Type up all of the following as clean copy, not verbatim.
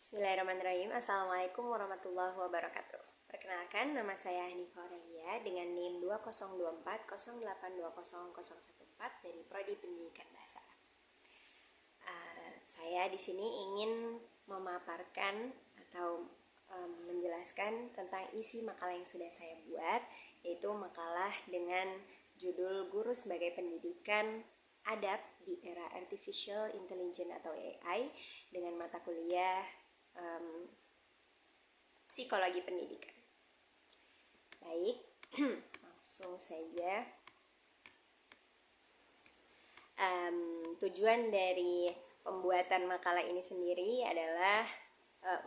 Bismillahirrahmanirrahim. Assalamualaikum warahmatullahi wabarakatuh. Perkenalkan, nama saya Hanifa Aurelia dengan NIM 202408200014 dari Prodi Pendidikan Bahasa Arab. Saya di sini ingin memaparkan atau menjelaskan tentang isi makalah yang sudah saya buat, yaitu makalah dengan judul Guru sebagai Pendidikan Adab di Era Artificial Intelligence atau AI dengan mata kuliah Psikologi Pendidikan. Baik, langsung saja. Tujuan dari pembuatan makalah ini sendiri adalah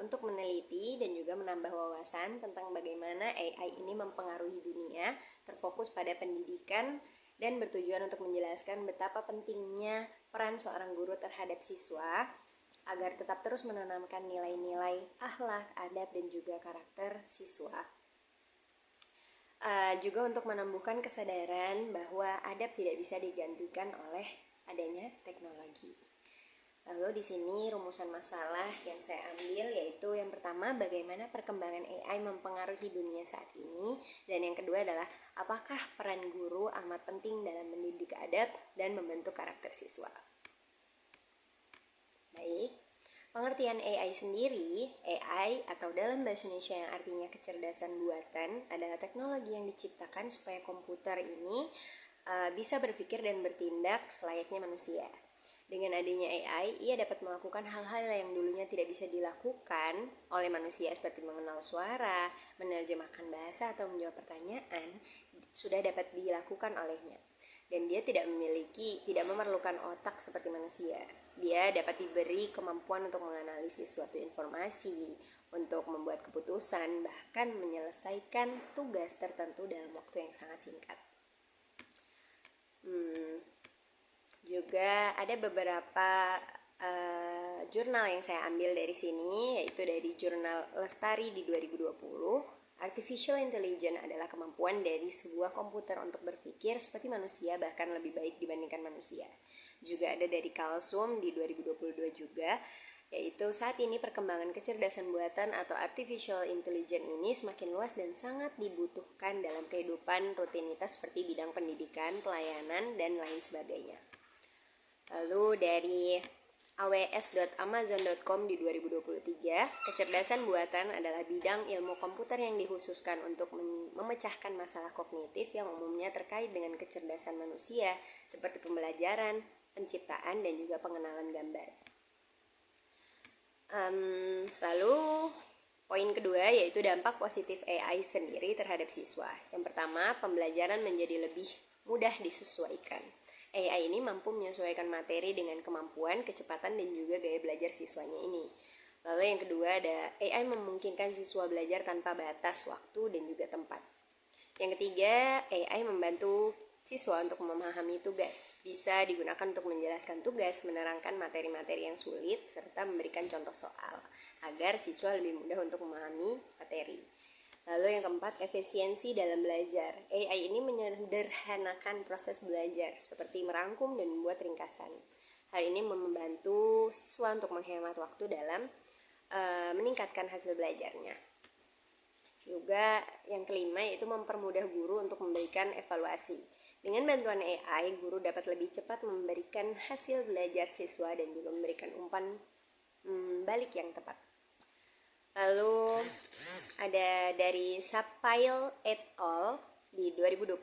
untuk meneliti dan juga menambah wawasan tentang bagaimana AI ini mempengaruhi dunia, terfokus pada pendidikan, dan bertujuan untuk menjelaskan betapa pentingnya peran seorang guru terhadap siswa agar tetap terus menanamkan nilai-nilai akhlak, adab, dan juga karakter siswa. Juga untuk menumbuhkan kesadaran bahwa adab tidak bisa digantikan oleh adanya teknologi. Lalu di sini rumusan masalah yang saya ambil yaitu yang pertama, bagaimana perkembangan AI mempengaruhi dunia saat ini, dan yang kedua adalah apakah peran guru amat penting dalam mendidik adab dan membentuk karakter siswa. Baik, pengertian AI sendiri, AI atau dalam bahasa Indonesia yang artinya kecerdasan buatan adalah teknologi yang diciptakan supaya komputer ini bisa berpikir dan bertindak selayaknya manusia. Dengan adanya AI, ia dapat melakukan hal-hal yang dulunya tidak bisa dilakukan oleh manusia seperti mengenal suara, menerjemahkan bahasa, atau menjawab pertanyaan, sudah dapat dilakukan olehnya. Dan dia tidak memerlukan otak seperti manusia. Dia dapat diberi kemampuan untuk menganalisis suatu informasi, untuk membuat keputusan, bahkan menyelesaikan tugas tertentu dalam waktu yang sangat singkat. Juga ada beberapa jurnal yang saya ambil dari sini, yaitu dari jurnal Lestari di 2020. Artificial Intelligence adalah kemampuan dari sebuah komputer untuk berpikir seperti manusia, bahkan lebih baik dibandingkan manusia. Juga ada dari Kalsum di 2022 juga, yaitu saat ini perkembangan kecerdasan buatan atau Artificial Intelligence ini semakin luas dan sangat dibutuhkan dalam kehidupan rutinitas seperti bidang pendidikan, pelayanan, dan lain sebagainya. Lalu dari aws.amazon.com di 2023, kecerdasan buatan adalah bidang ilmu komputer yang dikhususkan untuk memecahkan masalah kognitif yang umumnya terkait dengan kecerdasan manusia, seperti pembelajaran, penciptaan, dan juga pengenalan gambar. Lalu poin kedua yaitu dampak positif AI sendiri terhadap siswa. Yang pertama, pembelajaran menjadi lebih mudah disesuaikan. AI ini mampu menyesuaikan materi dengan kemampuan, kecepatan, dan juga gaya belajar siswanya ini. Lalu yang kedua ada AI memungkinkan siswa belajar tanpa batas waktu dan juga tempat. Yang ketiga, AI membantu siswa untuk memahami tugas. Bisa digunakan untuk menjelaskan tugas, menerangkan materi-materi yang sulit, serta memberikan contoh soal, agar siswa lebih mudah untuk memahami materi. Lalu yang keempat, efisiensi dalam belajar. AI ini menyederhanakan proses belajar, seperti merangkum dan membuat ringkasan. Hal ini membantu siswa untuk menghemat waktu dalam meningkatkan hasil belajarnya. Juga yang kelima yaitu mempermudah guru untuk memberikan evaluasi. Dengan bantuan AI, guru dapat lebih cepat memberikan hasil belajar siswa dan juga memberikan umpan balik yang tepat. Lalu ada dari Sapail et al. Di 2024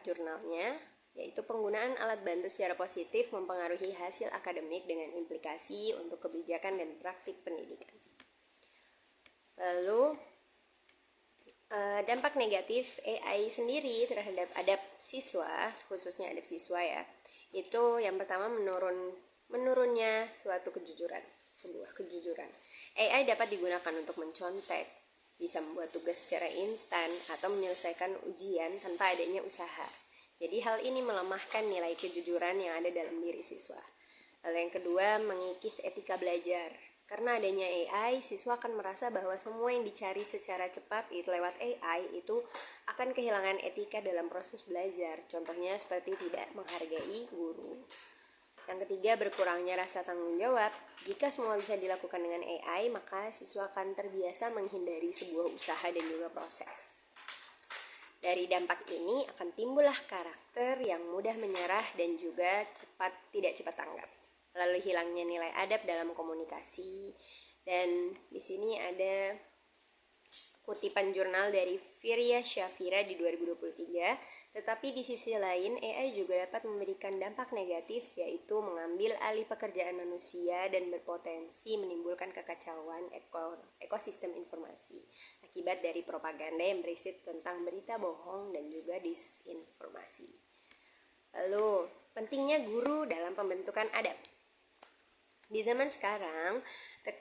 jurnalnya, yaitu penggunaan alat bantu secara positif mempengaruhi hasil akademik dengan implikasi untuk kebijakan dan praktik pendidikan. Lalu dampak negatif AI sendiri terhadap adab siswa, khususnya adab siswa ya, itu yang pertama menurunnya sebuah kejujuran. AI dapat digunakan untuk mencontek, bisa membuat tugas secara instan, atau menyelesaikan ujian tanpa adanya usaha. Jadi hal ini melemahkan nilai kejujuran yang ada dalam diri siswa. Lalu yang kedua, mengikis etika belajar. Karena adanya AI, siswa akan merasa bahwa semua yang dicari secara cepat lewat AI itu akan kehilangan etika dalam proses belajar. Contohnya seperti tidak menghargai guru. Yang ketiga, berkurangnya rasa tanggung jawab. Jika semua bisa dilakukan dengan AI, maka siswa akan terbiasa menghindari sebuah usaha dan juga proses. Dari dampak ini akan timbullah karakter yang mudah menyerah dan juga tidak cepat tanggap. Lalu hilangnya nilai adab dalam komunikasi. Dan di sini ada kutipan jurnal dari Firya Shafira di 2023. Tetapi di sisi lain, AI juga dapat memberikan dampak negatif, yaitu mengambil alih pekerjaan manusia dan berpotensi menimbulkan kekacauan ekosistem informasi akibat dari propaganda yang berisi tentang berita bohong dan juga disinformasi. Lalu, pentingnya guru dalam pembentukan adab. Di zaman sekarang,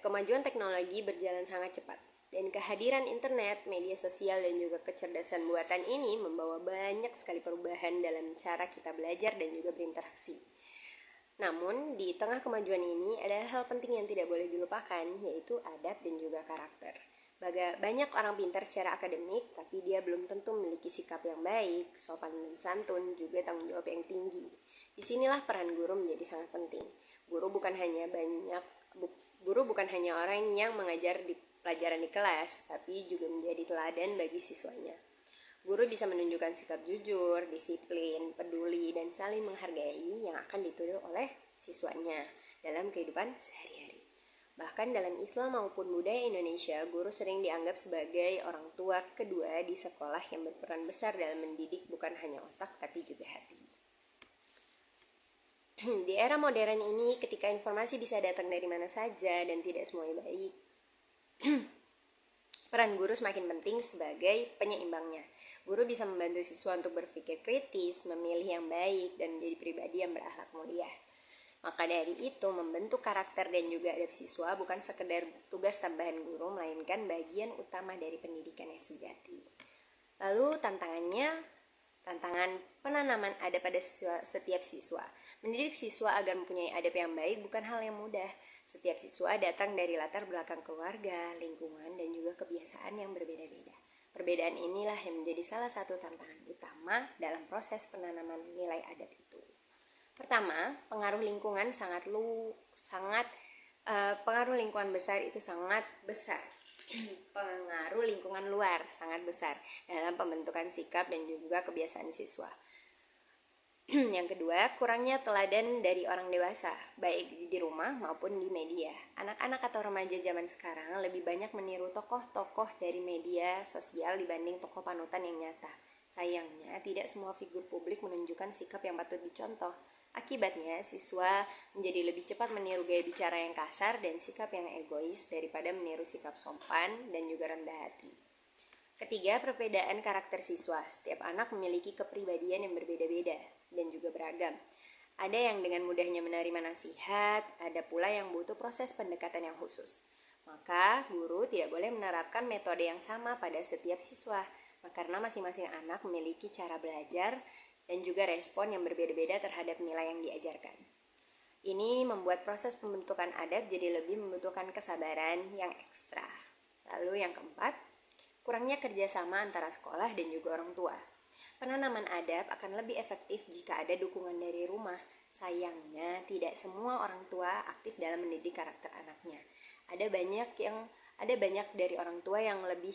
kemajuan teknologi berjalan sangat cepat. Dan kehadiran internet, media sosial, dan juga kecerdasan buatan ini membawa banyak sekali perubahan dalam cara kita belajar dan juga berinteraksi. Namun, di tengah kemajuan ini ada hal penting yang tidak boleh dilupakan, yaitu adab dan juga karakter. Banyak orang pintar secara akademik, tapi dia belum tentu memiliki sikap yang baik, sopan dan santun, juga tanggung jawab yang tinggi. Disinilah peran guru menjadi sangat penting. Guru bukan hanya orang yang mengajar di pelajaran di kelas, tapi juga menjadi teladan bagi siswanya. Guru bisa menunjukkan sikap jujur, disiplin, peduli, dan saling menghargai yang akan ditiru oleh siswanya dalam kehidupan sehari-hari. Bahkan dalam Islam maupun budaya Indonesia, guru sering dianggap sebagai orang tua kedua di sekolah yang berperan besar dalam mendidik bukan hanya otak tapi juga hati. Di era modern ini, ketika informasi bisa datang dari mana saja dan tidak semuanya baik, peran guru semakin penting sebagai penyeimbangnya. Guru bisa membantu siswa untuk berpikir kritis, memilih yang baik, dan menjadi pribadi yang berakhlak mulia. Maka dari itu, membentuk karakter dan juga adab siswa bukan sekedar tugas tambahan guru, melainkan bagian utama dari pendidikan yang sejati. Lalu tantangan penanaman adab pada setiap siswa. Mendidik siswa agar mempunyai adab yang baik bukan hal yang mudah. Setiap siswa datang dari latar belakang keluarga, lingkungan, dan juga kebiasaan yang berbeda-beda. Perbedaan inilah yang menjadi salah satu tantangan utama dalam proses penanaman nilai adab itu. Pertama, pengaruh lingkungan pengaruh lingkungan besar itu sangat besar. Pengaruh lingkungan luar sangat besar dalam pembentukan sikap dan juga kebiasaan siswa. Yang kedua, kurangnya teladan dari orang dewasa, baik di rumah maupun di media. Anak-anak atau remaja zaman sekarang lebih banyak meniru tokoh-tokoh dari media sosial dibanding tokoh panutan yang nyata. Sayangnya, tidak semua figur publik menunjukkan sikap yang patut dicontoh. Akibatnya, siswa menjadi lebih cepat meniru gaya bicara yang kasar dan sikap yang egois daripada meniru sikap sopan dan juga rendah hati. Ketiga, perbedaan karakter siswa. Setiap anak memiliki kepribadian yang berbeda-beda dan juga beragam. Ada yang dengan mudahnya menerima nasihat, ada pula yang butuh proses pendekatan yang khusus. Maka, guru tidak boleh menerapkan metode yang sama pada setiap siswa, karena masing-masing anak memiliki cara belajar dan juga respon yang berbeda-beda terhadap nilai yang diajarkan. Ini membuat proses pembentukan adab jadi lebih membutuhkan kesabaran yang ekstra. Lalu yang keempat, kurangnya kerjasama antara sekolah dan juga orang tua. Penanaman adab akan lebih efektif jika ada dukungan dari rumah. Sayangnya, tidak semua orang tua aktif dalam mendidik karakter anaknya. Ada banyak dari orang tua yang lebih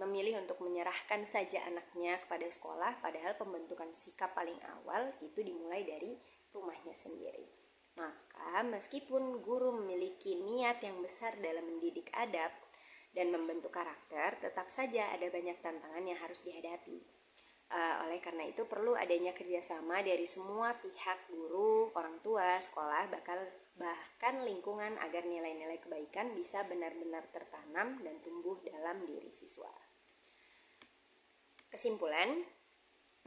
memilih untuk menyerahkan saja anaknya kepada sekolah, padahal pembentukan sikap paling awal itu dimulai dari rumahnya sendiri. Maka, meskipun guru memiliki niat yang besar dalam mendidik adab dan membentuk karakter, tetap saja ada banyak tantangan yang harus dihadapi. Oleh karena itu perlu adanya kerjasama dari semua pihak, guru, orang tua, sekolah, bahkan lingkungan agar nilai-nilai kebaikan bisa benar-benar tertanam dan tumbuh dalam diri siswa. Kesimpulan,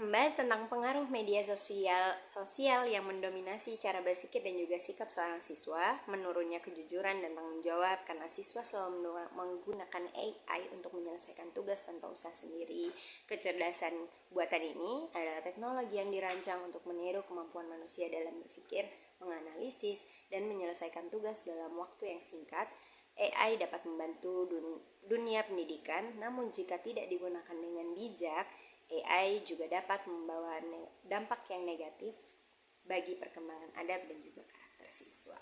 membahas tentang pengaruh media sosial yang mendominasi cara berpikir dan juga sikap seorang siswa, menurunnya kejujuran dan tanggung jawab karena siswa selalu menggunakan AI untuk menyelesaikan tugas tanpa usaha sendiri. Kecerdasan buatan ini adalah teknologi yang dirancang untuk meniru kemampuan manusia dalam berpikir, menganalisis, dan menyelesaikan tugas dalam waktu yang singkat. AI dapat membantu dunia pendidikan, namun jika tidak digunakan dengan bijak, AI juga dapat membawa dampak yang negatif bagi perkembangan adab dan juga karakter siswa.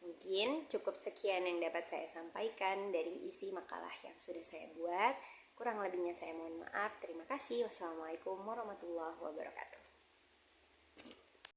Mungkin cukup sekian yang dapat saya sampaikan dari isi makalah yang sudah saya buat. Kurang lebihnya saya mohon maaf. Terima kasih. Wassalamualaikum warahmatullahi wabarakatuh.